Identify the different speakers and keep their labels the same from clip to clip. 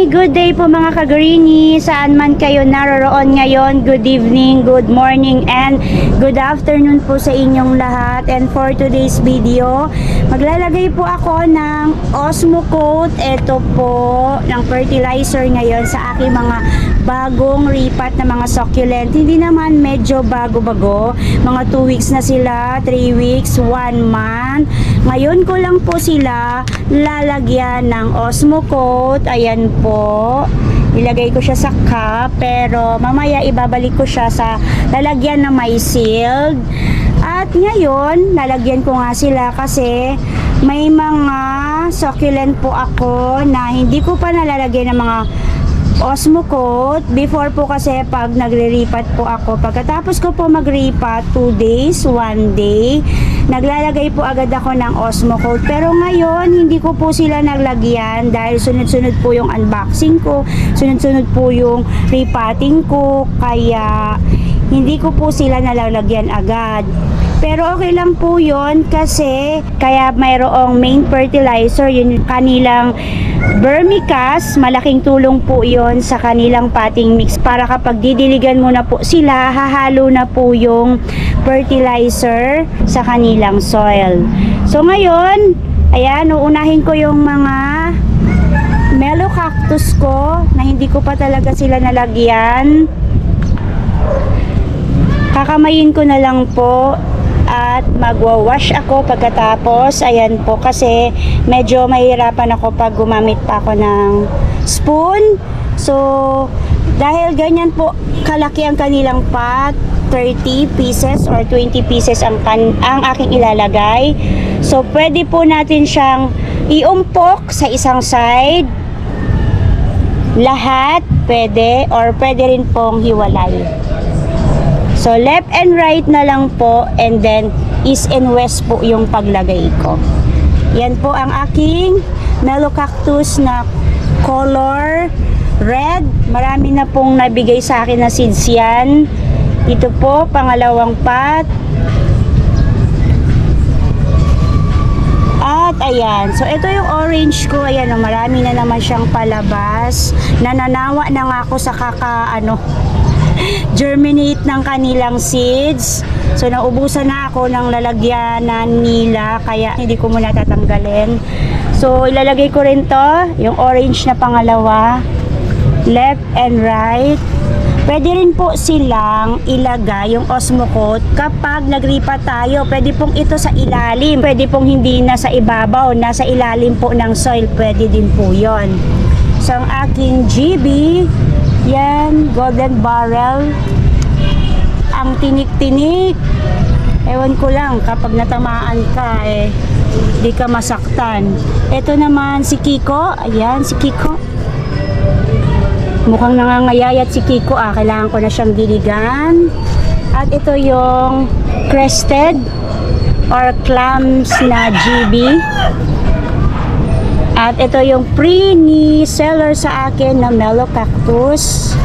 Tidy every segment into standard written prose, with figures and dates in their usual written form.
Speaker 1: good day po mga ka-greenie. Saan man kayo naroroon ngayon, good evening, good morning, and good afternoon po sa inyong lahat. And for today's video, maglalagay po ako ng Osmocote. Ito po, ng fertilizer ngayon sa aking mga bagong ripat na mga succulent. Hindi naman medyo bago-bago. Mga 2 weeks na sila, 3 weeks, 1 month. Ngayon ko lang po sila lalagyan ng Osmocote. Ayan po. Ilagay ko siya sa cup, pero mamaya ibabalik ko siya sa lalagyan na may sealed. At ngayon, lalagyan ko nga sila kasi may mga succulent po ako na hindi ko pa nalalagyan ng mga Osmocote. Before po kasi pag nagre-ripat po ako, pagkatapos ko po mag-ripat 2 days, 1 day, naglalagay po agad ako ng Osmocote. Pero ngayon, hindi ko po sila naglagyan dahil sunod-sunod po yung unboxing ko, sunod-sunod po yung repotting ko, kaya hindi ko po sila nalalagyan agad. Pero okay lang po yun kasi kaya mayroong main fertilizer, yun kanilang vermicast. Malaking tulong po yun sa kanilang potting mix para kapag didiligan mo na po sila, hahalo na po yung fertilizer sa kanilang soil. So ngayon, ayan, uunahin ko yung mga mellow cactus ko na hindi ko pa talaga sila nalagyan. Kakamayin ko na lang po at magwa-wash ako pagkatapos. Ayan po, kasi medyo mahirapan ako pag gumamit pa ako ng spoon. So dahil ganyan po kalaki ang kanilang pot, 30 pieces or 20 pieces ang aking ilalagay. So pwede po natin siyang iumpok sa isang side, lahat pwede, or pwede rin pong hiwalay. So left and right na lang po, and then east and west po yung paglagay ko. Yan po ang aking mellow cactus na color red. Marami na pong nabigay sa akin na seeds yan. Ito po, pangalawang pot. At ayan, so ito yung orange ko. Ayan, oh, marami na naman siyang palabas. Nananawa na nga ako sa germinate ng kanilang seeds. So naubusan na ako ng lalagyanan nila, kaya hindi ko muna tatanggalin. So ilalagay ko rin to, yung orange na pangalawa, left and right. Pwede rin po silang ilagay yung Osmocote kapag nagripa tayo. Pwede pong ito sa ilalim, pwede pong hindi na sa ibabaw, nasa ilalim po ng soil, pwede din po yon. So ang aking GB, yan, golden barrel. Ang tinik-tinik. Ewan ko lang, kapag natamaan ka, di ka masaktan. Ito naman si Kiko. Ayan, si Kiko. Mukhang nangangayayat si Kiko. Kailangan ko na siyang diligan. At ito yung crested or clams na GB. At ito yung pre-ni seller sa akin na mellow cactus.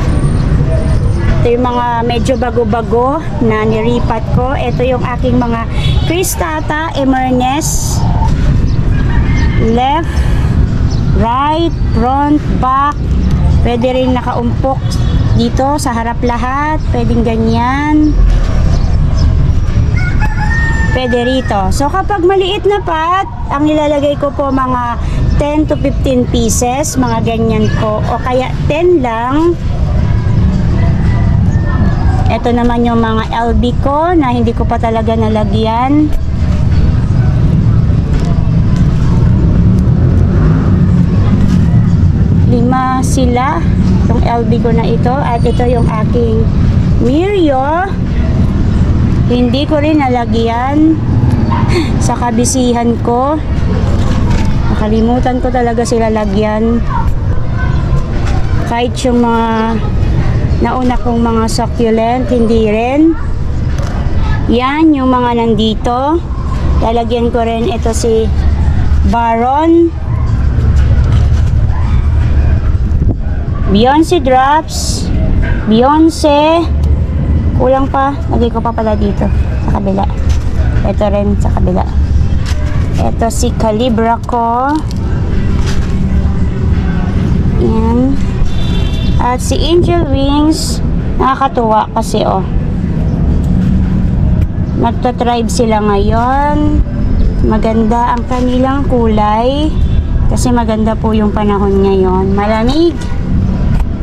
Speaker 1: Ito yung mga medyo bago-bago na niripat ko. Ito yung aking mga Cristata Emernes. Left, right, front, back. Pwede rin nakaumpok dito sa harap lahat. Pwedeng ganyan. Pwede rito. So kapag maliit na pot, ang nilalagay ko po mga 10 to 15 pieces, mga ganyan po, o kaya 10 lang. Ito naman yung mga LB ko na hindi ko pa talaga nalagyan. Lima sila, yung LB ko na ito. At ito yung aking Mirio. Hindi ko rin nalagyan sa kabisihan ko. Nakalimutan ko talaga sila lagyan. Kahit yung mga nauna kong mga succulent, hindi rin. Yan, yung mga nandito. Lalagyan ko rin ito si Baron. Beyonce drops. Beyonce. Kulang pa. Lagay ko pa pala dito sa kabila. Ito rin sa kabila. Ito si Calibra ko. Yan. At si Angel Wings, nakakatuwa kasi magta-tribe sila ngayon. Maganda ang kanilang kulay kasi maganda po yung panahon ngayon. Malamig.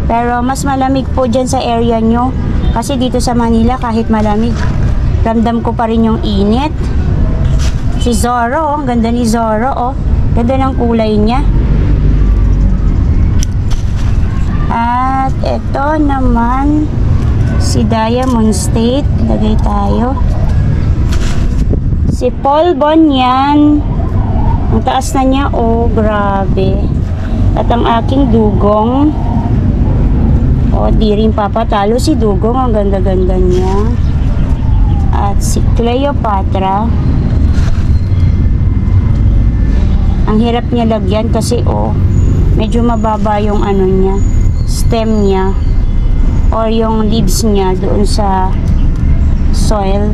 Speaker 1: Pero mas malamig po dyan sa area nyo. Kasi dito sa Manila kahit malamig, ramdam ko pa rin yung init. Si Zoro, ang ganda ni Zoro. Ganda ng kulay niya. At ito naman si Diamond State. Lagay tayo. Si Paul Bunyan. Ang taas na niya. Grabe. At ang aking dugong. Di rin papatalo si dugong. Ang ganda-ganda niya. At si Cleopatra. Ang hirap niya lagyan kasi medyo mababa yung niya, stem niya or yung leaves niya doon sa soil.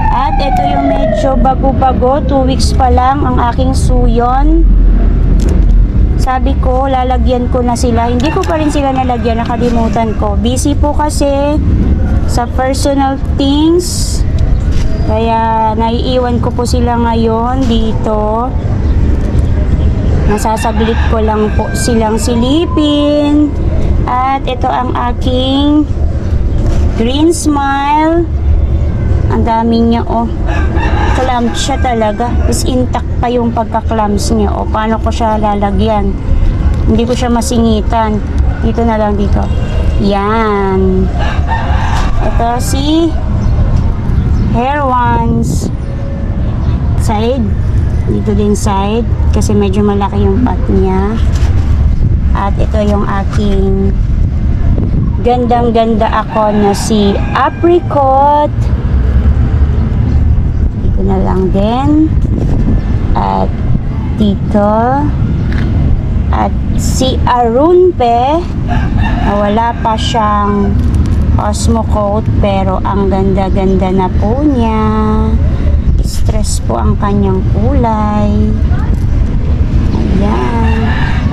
Speaker 1: At ito yung medyo bago-bago, 2 weeks pa lang ang aking suyon. Sabi ko lalagyan ko na sila, hindi ko pa rin sila nalagyan, nakalimutan ko. Busy po kasi sa personal things, kaya naiiwan ko po sila ngayon dito. Nasasaglit ko lang po silang silipin. At ito ang aking green smile. Ang dami niya clamp siya talaga. Is intact pa yung pagka-clamps niya. Paano ko siya lalagyan? Hindi ko siya masingitan. Dito na lang dito. Yan. Ito si hair ones. Side. Dito din side. Kasi medyo malaki yung pot niya. At ito yung aking gandang-ganda ako na si apricot. Dito na lang din. At dito. At si Arunpe. Wala pa siyang Osmo Coat, pero ang ganda-ganda na po niya. Stress po ang kanyang kulay. Ayan.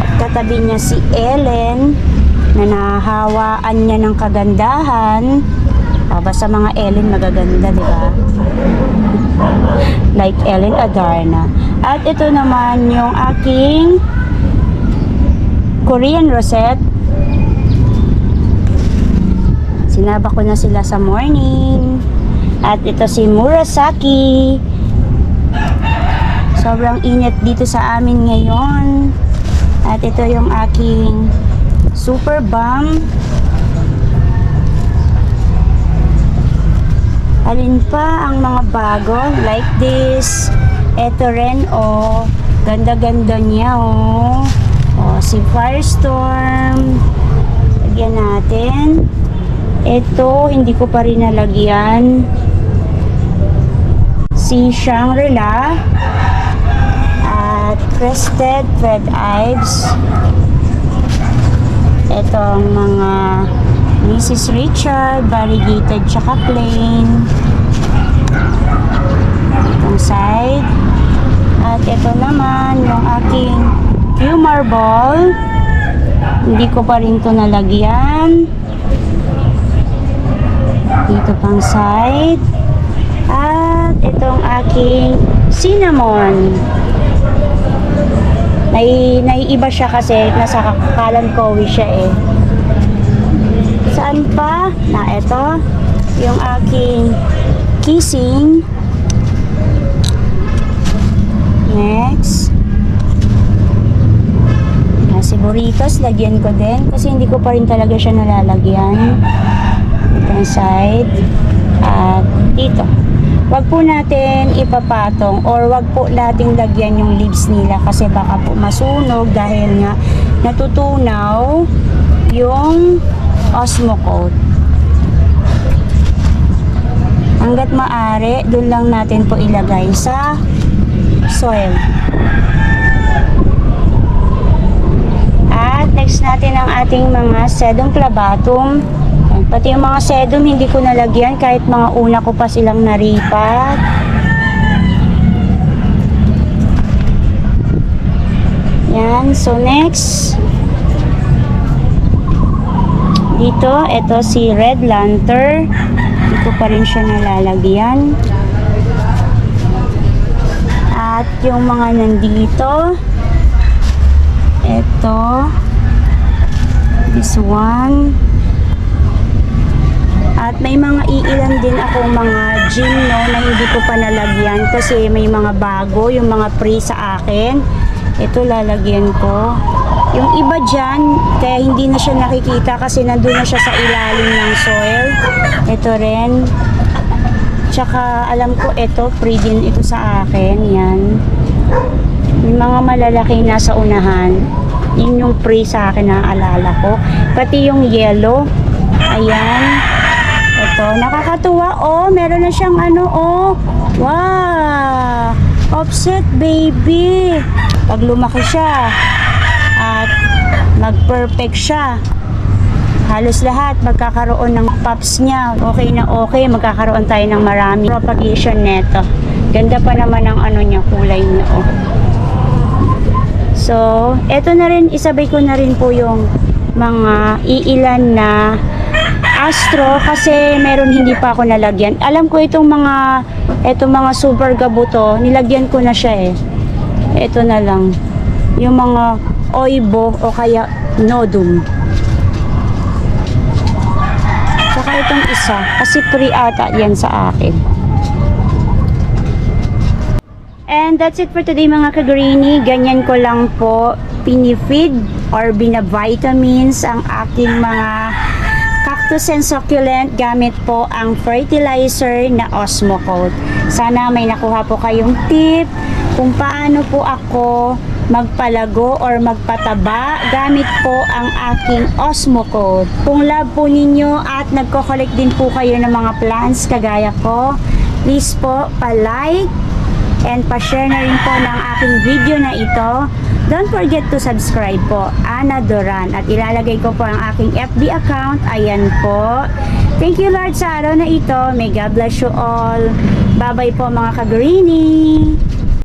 Speaker 1: At katabi niya si Ellen na nahahawaan niya ng kagandahan. Basta mga Ellen magaganda, di ba? Like Ellen Adarna. At ito naman yung aking Korean rosette. Sinaba ko na sila sa morning. At ito si Murasaki. Sobrang init dito sa amin ngayon. At ito yung aking super bomb. Alin pa ang mga bago? Like this. Ito rin, ganda-ganda niya, si Firestorm. Lagyan natin. Ito, hindi ko pa rin nalagyan. Si Shangri-La. At Crested Red Ives. Itong mga Mrs. Richard, variegated tsaka plain. Itong side. At ito naman, yung aking Humor Ball. Hindi ko pa rin ito nalagyan. Dito pang side. At itong aking cinnamon. Naiiba siya kasi nasa Kalankowi siya Saan pa? Ito. Yung aking kissing. Next. Si Burritos, lagyan ko din. Kasi hindi ko pa rin talaga siya nalalagyan. Itong side. At dito. Wag po natin ipapatong or wag po nating lagyan yung leaves nila kasi baka po masunog dahil nga natutunaw yung Osmo Coat. Hanggat maaari, doon lang natin po ilagay sa soil. At next natin ang ating mga sedum clavatum. Pati yung mga sedum hindi ko nalagyan kahit mga una ko pa silang naripat. Yan. So, next. Dito, ito si Red Lantern. Hindi ko pa rin siya nalalagyan. At yung mga nandito, ito, this one. At may mga iilan din akong mga gym, no, na hindi ko pa nalagyan kasi may mga bago, yung mga free sa akin. Ito lalagyan ko. Yung iba dyan, kaya hindi na siya nakikita kasi nandun na siya sa ilalim ng soil. Ito rin. Tsaka alam ko ito, free din ito sa akin. Yan. May mga malalaki na sa unahan. Yun yung free sa akin na alala ko. Pati yung yellow. Ayan. Ito, nakakatuwa. Oh, meron na siyang ano, oh. Wow! Offset, baby. Pag lumaki siya at mag-perfect siya, halos lahat magkakaroon ng pups niya. Okay na okay, magkakaroon tayo ng marami propagation neto. Ganda pa naman ang ano niya, kulay niya, oh. So, eto na rin, isabay ko na rin po yung mga iilan na astro kasi meron hindi pa ako nalagyan. Alam ko itong mga super gabuto, nilagyan ko na siya eh. Ito na lang. Yung mga oibo o kaya nodum. Saka itong isa kasi free ata yan sa akin. And that's it for today mga ka-greenie. Ganyan ko lang po pinifeed or binavitamins ang aking mga cactus and succulent gamit po ang fertilizer na Osmocote. Sana may nakuha po kayong tip kung paano po ako magpalago or magpataba gamit po ang aking Osmocote. Kung love po ninyo at nagko-collect din po kayo ng mga plants kagaya ko, please po pa-like and pa-share na rin po ng aking video na ito. Don't forget to subscribe po, Ana Doran. At ilalagay ko po ang aking FB account. Ayan po. Thank you Lord sa araw na ito. May God bless you all. Bye-bye po mga ka-greenie.